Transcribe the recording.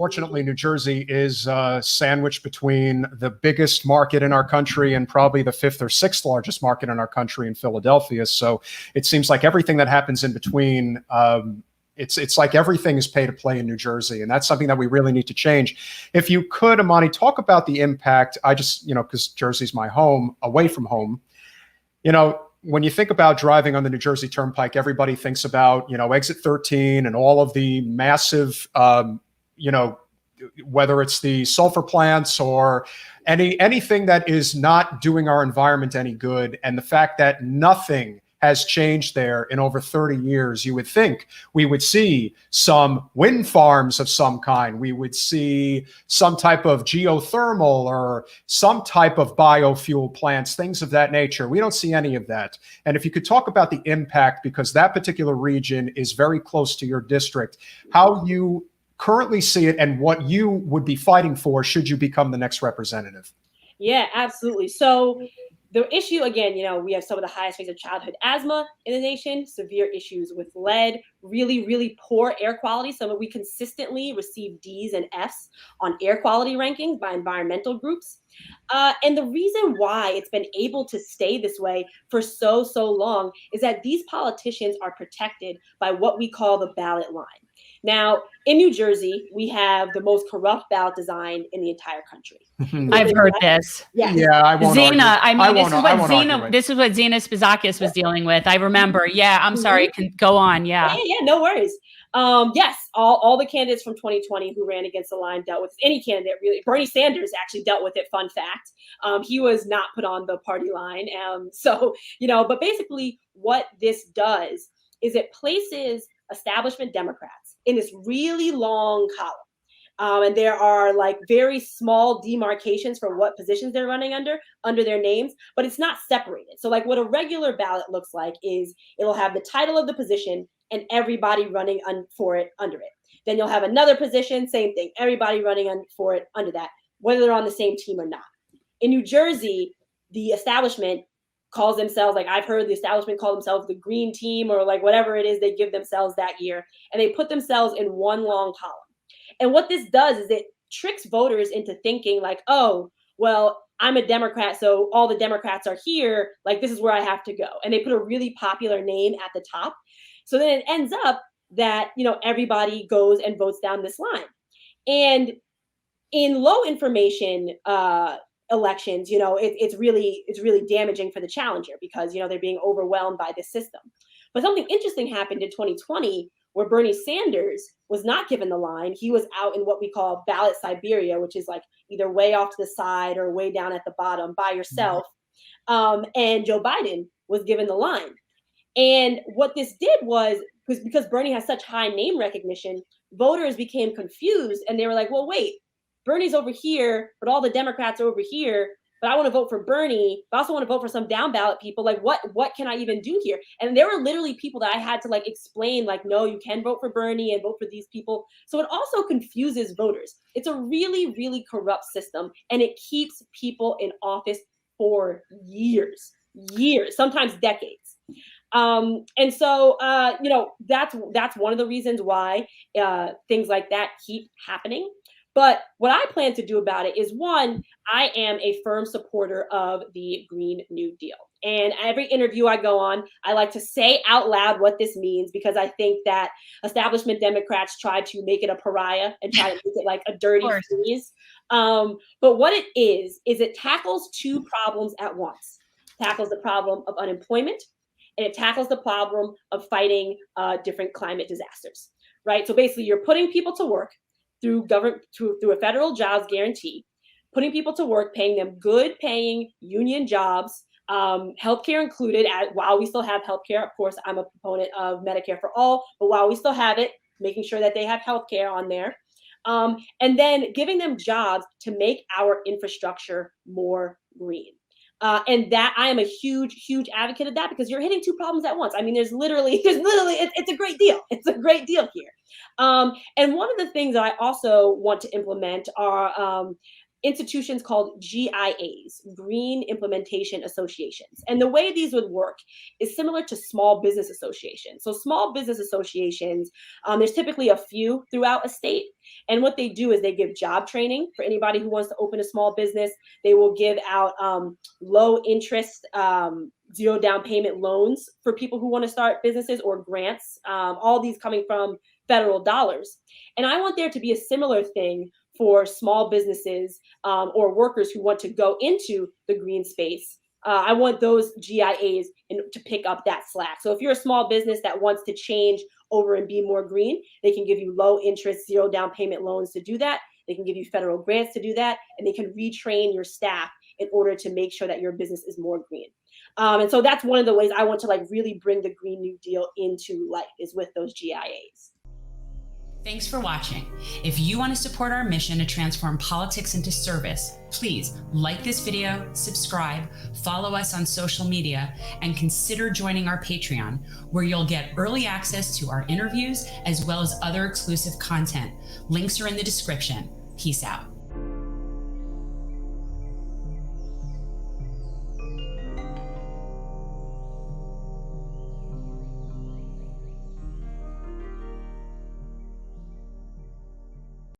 unfortunately, New Jersey is sandwiched between the biggest market in our country and probably the fifth or sixth largest market in our country in Philadelphia. So it seems like everything that happens in between, it's like everything is pay to play in New Jersey. And that's something that we really need to change. If you could, Imani, talk about the impact. I just, because Jersey's my home, away from home, when you think about driving on the New Jersey Turnpike, everybody thinks about, exit 13 and all of the massive, whether it's the sulfur plants or anything that is not doing our environment any good. And the fact that nothing has changed there in over 30 years, you would think we would see some wind farms of some kind. We would see some type of geothermal or some type of biofuel plants, things of that nature. We don't see any of that. And if you could talk about the impact, because that particular region is very close to your district, how you currently see it and what you would be fighting for should you become the next representative. Yeah, absolutely. So the issue, again, we have some of the highest rates of childhood asthma in the nation, severe issues with lead, really, really poor air quality. We consistently receive Ds and Fs on air quality rankings by environmental groups. And the reason why it's been able to stay this way for so long is that these politicians are protected by what we call the ballot line. Now, in New Jersey, we have the most corrupt ballot design in the entire country. I've heard this. Yes. Yeah, I won't Zena, argue. this is what Zena Spizakis was dealing with. I remember. Yeah, I'm sorry. Go on. Yeah, no worries. Yes, all the candidates from 2020 who ran against the line dealt with any candidate, really. Bernie Sanders actually dealt with it. Fun fact. He was not put on the party line. But basically what this does is it places establishment Democrats in this really long column. And there are like very small demarcations for what positions they're running under their names, but it's not separated. So like what a regular ballot looks like is it'll have the title of the position and everybody running for it under it. Then you'll have another position, same thing, everybody running for it under that, whether they're on the same team or not. In New Jersey, the establishment calls themselves, like I've heard the establishment call themselves the green team or like whatever it is they give themselves that year. And they put themselves in one long column. And what this does is it tricks voters into thinking like, oh, well, I'm a Democrat, so all the Democrats are here. Like, this is where I have to go. And they put a really popular name at the top. So then it ends up that, everybody goes and votes down this line. And in low information elections, it's really damaging for the challenger because, they're being overwhelmed by this system. But something interesting happened in 2020 where Bernie Sanders was not given the line. He was out in what we call ballot Siberia, which is like either way off to the side or way down at the bottom by yourself. And Joe Biden was given the line. And what this did was, because Bernie has such high name recognition, voters became confused and they were like, well, wait, Bernie's over here, but all the Democrats are over here. But I want to vote for Bernie, but I also want to vote for some down ballot people. Like, what can I even do here? And there were literally people that I had to like explain, like, no, you can vote for Bernie and vote for these people. So it also confuses voters. It's a really, really corrupt system, and it keeps people in office for years, sometimes decades. And so, that's one of the reasons why things like that keep happening. But what I plan to do about it is, one, I am a firm supporter of the Green New Deal. And every interview I go on, I like to say out loud what this means, because I think that establishment Democrats try to make it a pariah and try to make it like a dirty freeze. But what it is it tackles two problems at once. It tackles the problem of unemployment, and it tackles the problem of fighting different climate disasters, right? So basically, you're putting people to work through a federal jobs guarantee, putting people to work, paying them good paying union jobs, healthcare included, while we still have healthcare. Of course, I'm a proponent of Medicare for all, but while we still have it, making sure that they have healthcare on there. And then giving them jobs to make our infrastructure more green. And that I am a huge advocate of that, because you're hitting two problems at once. I mean, there's literally, it's a great deal. It's a great deal here. And one of the things that I also want to implement institutions called GIAs, Green Implementation Associations. And the way these would work is similar to small business associations. So small business associations, there's typically a few throughout a state. And what they do is they give job training for anybody who wants to open a small business. They will give out low interest, zero down payment loans for people who want to start businesses, or grants, all these coming from federal dollars. And I want there to be a similar thing for small businesses or workers who want to go into the green space. I want those GIAs to pick up that slack. So if you're a small business that wants to change over and be more green, they can give you low interest, zero down payment loans to do that. They can give you federal grants to do that, and they can retrain your staff in order to make sure that your business is more green. And so that's one of the ways I want to like really bring the Green New Deal into life, is with those GIAs. Thanks for watching. If you want to support our mission to transform politics into service, please like this video, subscribe, follow us on social media, and consider joining our Patreon, where you'll get early access to our interviews as well as other exclusive content. Links are in the description. Peace out.